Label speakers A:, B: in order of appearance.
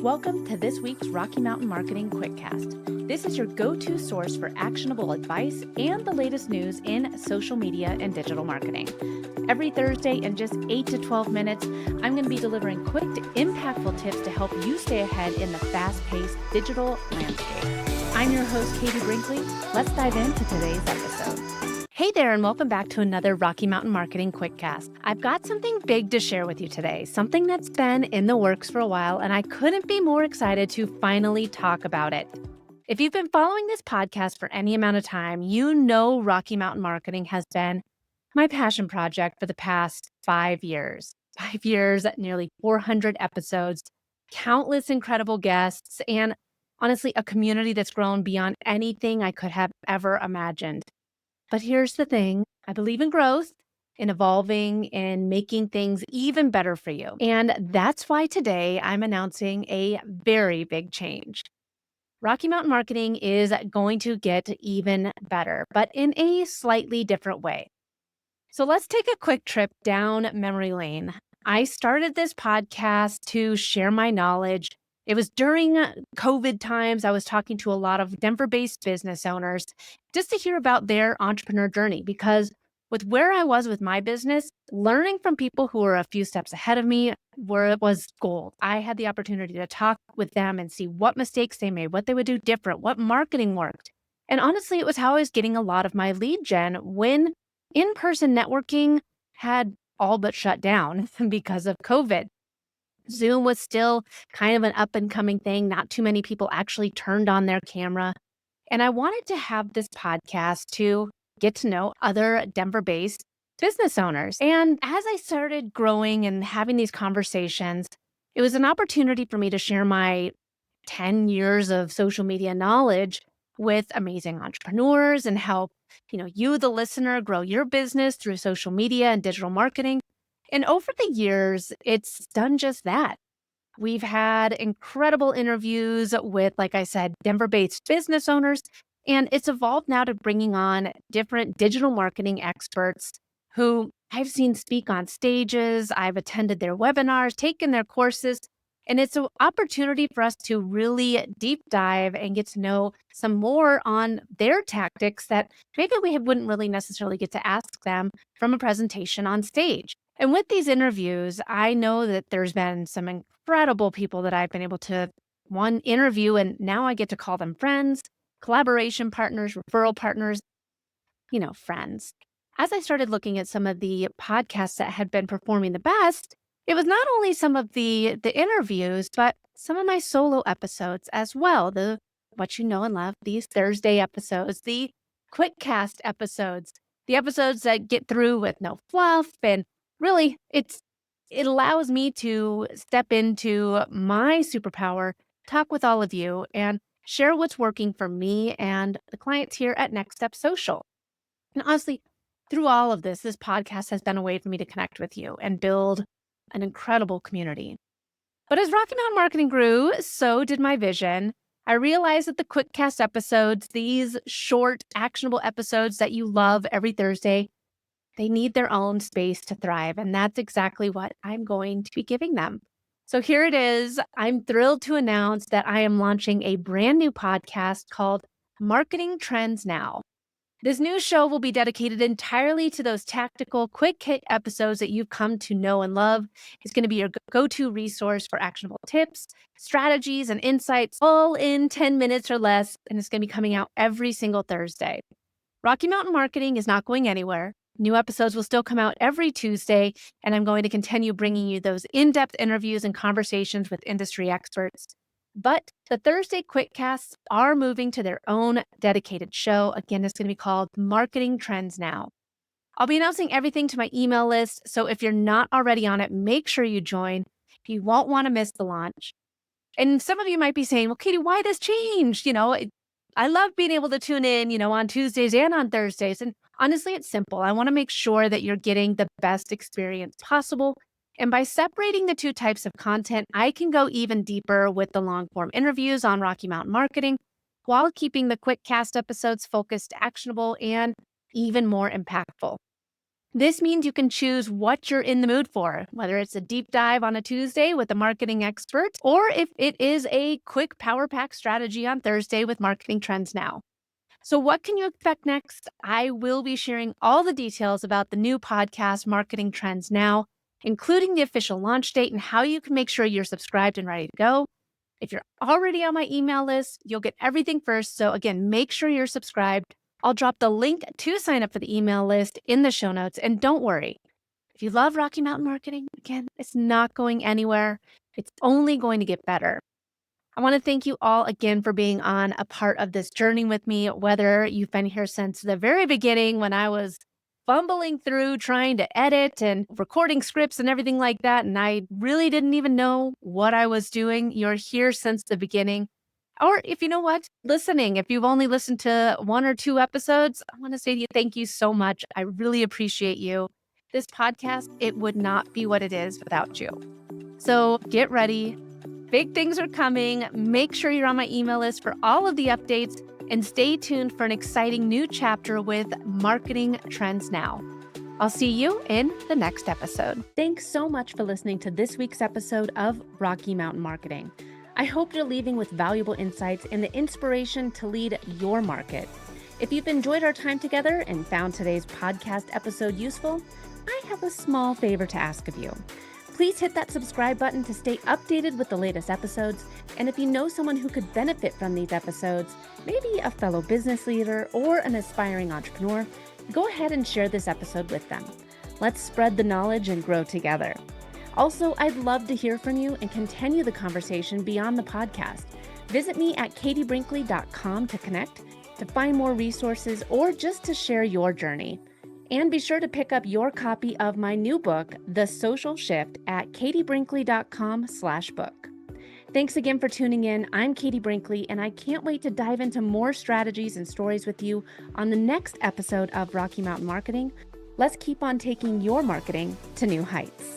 A: Welcome to this week's Rocky Mountain Marketing QuickCast. This is your go-to source for actionable advice and the latest news in social media and digital marketing. Every Thursday in just 8 to 12 minutes, I'm going to be delivering quick, impactful tips to help you stay ahead in the fast-paced digital landscape. I'm your host, Katie Brinkley. Let's dive into today's episode. Hey there, and welcome back to another Rocky Mountain Marketing QuickCast. I've got something big to share with you today, something that's been in the works for a while, and I couldn't be more excited to finally talk about it. If you've been following this podcast for any amount of time, you know Rocky Mountain Marketing has been my passion project for the past 5 years. 5 years, nearly 400 episodes, countless incredible guests, and honestly, a community that's grown beyond anything I could have ever imagined. But here's the thing, I believe in growth, in evolving, and making things even better for you. And that's why today I'm announcing a very big change. Rocky Mountain Marketing is going to get even better, but in a slightly different way. So let's take a quick trip down memory lane. I started this podcast to share my knowledge. It was during COVID times. I was talking to a lot of Denver-based business owners just to hear about their entrepreneur journey, because with where I was with my business, learning from people who were a few steps ahead of me was gold. I had the opportunity to talk with them and see what mistakes they made, what they would do different, what marketing worked. And honestly, it was how I was getting a lot of my lead gen when in-person networking had all but shut down because of COVID. Zoom was still kind of an up and coming thing. Not too many people actually turned on their camera. And I wanted to have this podcast to get to know other Denver-based business owners. And as I started growing and having these conversations, it was an opportunity for me to share my 10 years of social media knowledge with amazing entrepreneurs and help, you, the listener, grow your business through social media and digital marketing. And over the years, it's done just that. We've had incredible interviews with, like I said, Denver-based business owners, and it's evolved now to bringing on different digital marketing experts who I've seen speak on stages. I've attended their webinars, taken their courses, and it's an opportunity for us to really deep dive and get to know some more on their tactics that maybe we wouldn't really necessarily get to ask them from a presentation on stage. And with these interviews, I know that there's been some incredible people that I've been able to, one, interview, and now I get to call them friends, collaboration partners, referral partners, friends. As I started looking at some of the podcasts that had been performing the best, it was not only some of the interviews, but some of my solo episodes as well. The what you know and love, these Thursday episodes, the QuickCast episodes, the episodes that get through with no fluff. And really, it allows me to step into my superpower, talk with all of you, and share what's working for me and the clients here at Next Step Social. And honestly, through all of this podcast has been a way for me to connect with you and build an incredible community. But as Rocky Mountain Marketing grew, so did my vision. I realized that the QuickCast episodes, these short, actionable episodes that you love every Thursday, they need their own space to thrive. And that's exactly what I'm going to be giving them. So here it is. I'm thrilled to announce that I am launching a brand new podcast called Marketing Trends Now. This new show will be dedicated entirely to those tactical, quick hit episodes that you've come to know and love. It's going to be your go-to resource for actionable tips, strategies, and insights, all in 10 minutes or less. And it's going to be coming out every single Thursday. Rocky Mountain Marketing is not going anywhere. New episodes will still come out every Tuesday, and I'm going to continue bringing you those in-depth interviews and conversations with industry experts. But the Thursday QuickCasts are moving to their own dedicated show. Again, it's going to be called Marketing Trends Now. I'll be announcing everything to my email list, so if you're not already on it, make sure you join. You won't want to miss the launch. And some of you might be saying, well, Katie, why this change? I love being able to tune in, on Tuesdays and on Thursdays. And honestly, it's simple. I want to make sure that you're getting the best experience possible. And by separating the two types of content, I can go even deeper with the long-form interviews on Rocky Mountain Marketing while keeping the QuickCast episodes focused, actionable, and even more impactful. This means you can choose what you're in the mood for, whether it's a deep dive on a Tuesday with a marketing expert, or if it is a quick power pack strategy on Thursday with Marketing Trends Now. So, what can you expect next? I will be sharing all the details about the new podcast, Marketing Trends Now, including the official launch date and how you can make sure you're subscribed and ready to go. If you're already on my email list, you'll get everything first. So, again, make sure you're subscribed. I'll drop the link to sign up for the email list in the show notes. And don't worry, if you love Rocky Mountain Marketing, again, it's not going anywhere. It's only going to get better. I want to thank you all again for being on a part of this journey with me, whether you've been here since the very beginning when I was fumbling through trying to edit and recording scripts and everything like that, and I really didn't even know what I was doing. You're here since the beginning. Or if you know what, listening, if you've only listened to 1 or 2 episodes, I want to say to you, thank you so much. I really appreciate you. This podcast, it would not be what it is without you. So get ready. Big things are coming. Make sure you're on my email list for all of the updates and stay tuned for an exciting new chapter with Marketing Trends Now. I'll see you in the next episode. Thanks so much for listening to this week's episode of Rocky Mountain Marketing. I hope you're leaving with valuable insights and the inspiration to lead your market. If you've enjoyed our time together and found today's podcast episode useful, I have a small favor to ask of you. Please hit that subscribe button to stay updated with the latest episodes. And if you know someone who could benefit from these episodes, maybe a fellow business leader or an aspiring entrepreneur, go ahead and share this episode with them. Let's spread the knowledge and grow together. Also, I'd love to hear from you and continue the conversation beyond the podcast. Visit me at katiebrinkley.com to connect, to find more resources, or just to share your journey. And be sure to pick up your copy of my new book, The Social Shift, at katiebrinkley.com/book. Thanks again for tuning in. I'm Katie Brinkley, and I can't wait to dive into more strategies and stories with you on the next episode of Rocky Mountain Marketing. Let's keep on taking your marketing to new heights.